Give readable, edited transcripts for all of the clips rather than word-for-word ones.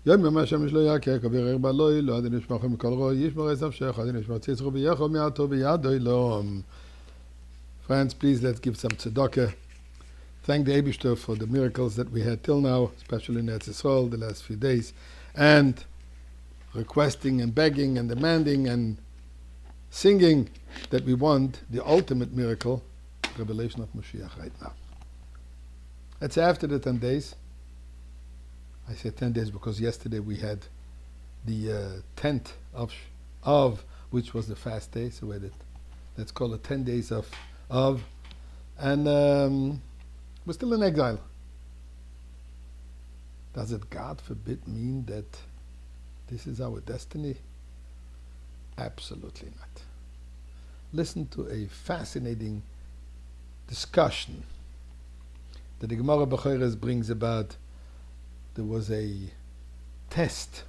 יום יום השם לא יקה כביר בלוי לא עדין ישמח מכל רוי ישמר את נפשך עדין ישמר ציצרו ביחו מעטו בידו אלוהים. Friends, please let's give some tzedakah. Thank the Eibishter for the miracles that we had till now, especially in Eretz Yisrael the last few days, and requesting and begging and demanding and singing that we want the ultimate miracle, revelation of Mashiach right now. It's after the 10 days. I say 10 days because yesterday we had the 10th of which was the fast day, so let's call it 10 days of, and we're still in exile. Does it, God forbid, mean that this is our destiny? Absolutely not. Listen to a fascinating discussion that the Gemara B'Choros brings about. There was a test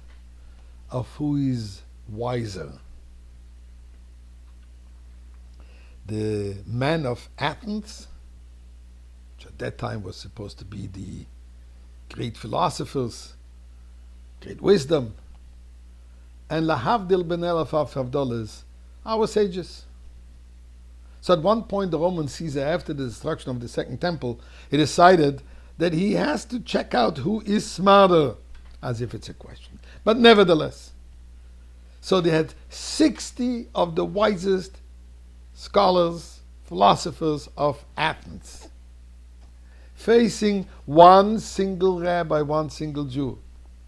of who is wiser. The man of Athens, which at that time was supposed to be the great philosophers, great wisdom, and Lahavdil ben Elef Havdalas, our sages. So at one point the Roman Caesar, after the destruction of the Second Temple, he decided that he has to check out who is smarter, as if it's a question. But nevertheless, so they had 60 of the wisest scholars, philosophers of Athens, facing one single rabbi, one single Jew,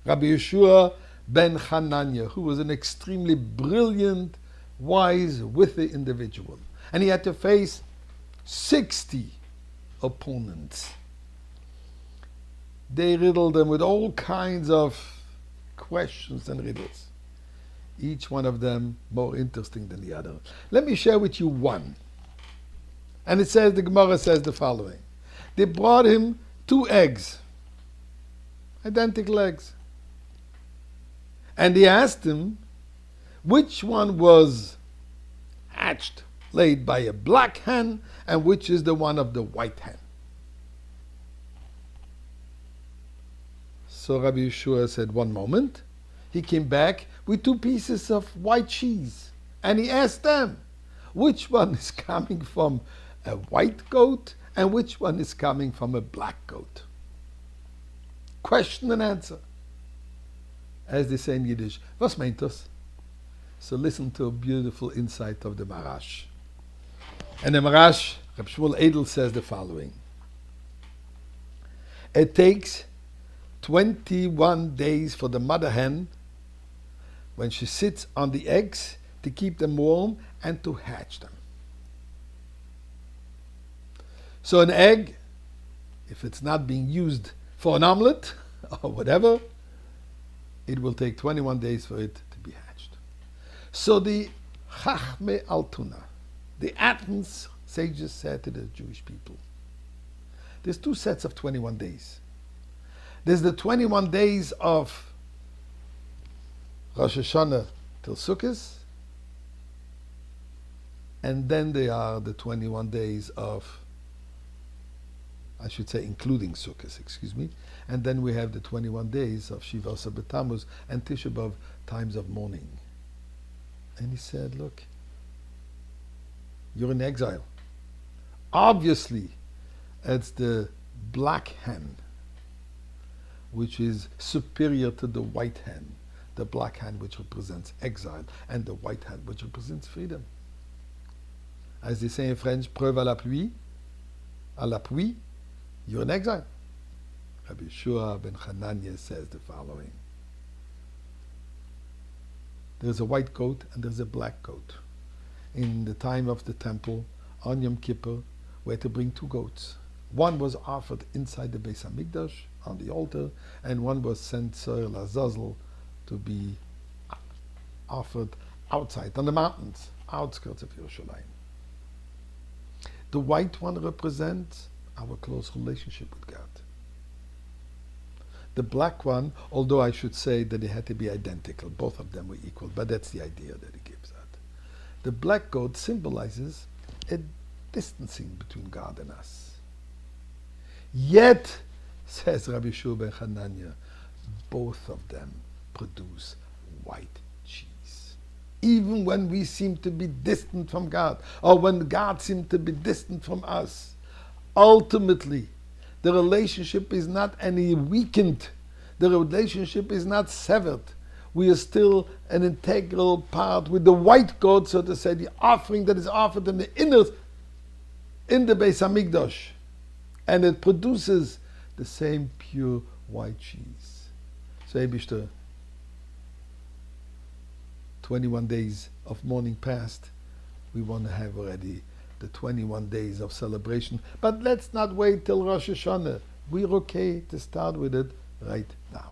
Rabbi Yeshua ben Hanania, who was an extremely brilliant, wise, witty individual. And he had to face 60 opponents. They riddled them with all kinds of questions and riddles. Each one of them more interesting than the other. Let me share with you one. And it says, the Gemara says the following. They brought him 2 eggs, identical eggs. And they asked him which one was hatched, laid by a black hen, and which is the one of the white hen. So Rabbi Yeshua said, one moment. He came back with 2 pieces of white cheese. And he asked them, which one is coming from a white goat and which one is coming from a black goat? Question and answer. As they say in Yiddish, was meint das? So listen to a beautiful insight of the Marash. And the Marash, Reb Shmuel Edel, says the following. It takes 21 days for the mother hen, when she sits on the eggs, to keep them warm and to hatch them. So an egg, if it's not being used for an omelet or whatever, it will take 21 days for it to be hatched. So the Chachme Altuna, the Athens sages, said to the Jewish people, there's 2 sets of 21 days. There's the 21 days of Rosh Hashanah till Sukkot, and then there are the 21 days of, I should say including Sukkot, excuse me, and then we have the 21 days of Shiva B'Tammuz and Tisha B'Av, times of mourning. And he said, look, you're in exile. Obviously, it's the black hen which is superior to the white hen, the black hen which represents exile, and the white hen which represents freedom. As they say in French, preuve à l'appui, you're in exile. Rabbi Yeshua ben Hanania says the following. There's a white goat and there's a black goat. In the time of the temple, on Yom Kippur, we had to bring 2 goats. One was offered inside the Beis Hamikdash, on the altar, and one was sent Soil Azazel to be offered outside, on the mountains, outskirts of Yerushalayim. The white one represents our close relationship with God. The black one, although I should say that they had to be identical, both of them were equal, but that's the idea that he gives out. The black goat symbolizes a distancing between God and us. Yet, says Rabbi Zushe ben Hanania, both of them produce white cheese. Even when we seem to be distant from God, or when God seems to be distant from us, ultimately, the relationship is not any weakened. The relationship is not severed. We are still an integral part with the white goat, so to say, the offering that is offered in the Beis Hamikdash, and it produces the same pure white cheese. So, Eibishter, 21 days of mourning past, we want to have already the 21 days of celebration. But let's not wait till Rosh Hashanah. We're okay to start with it right now.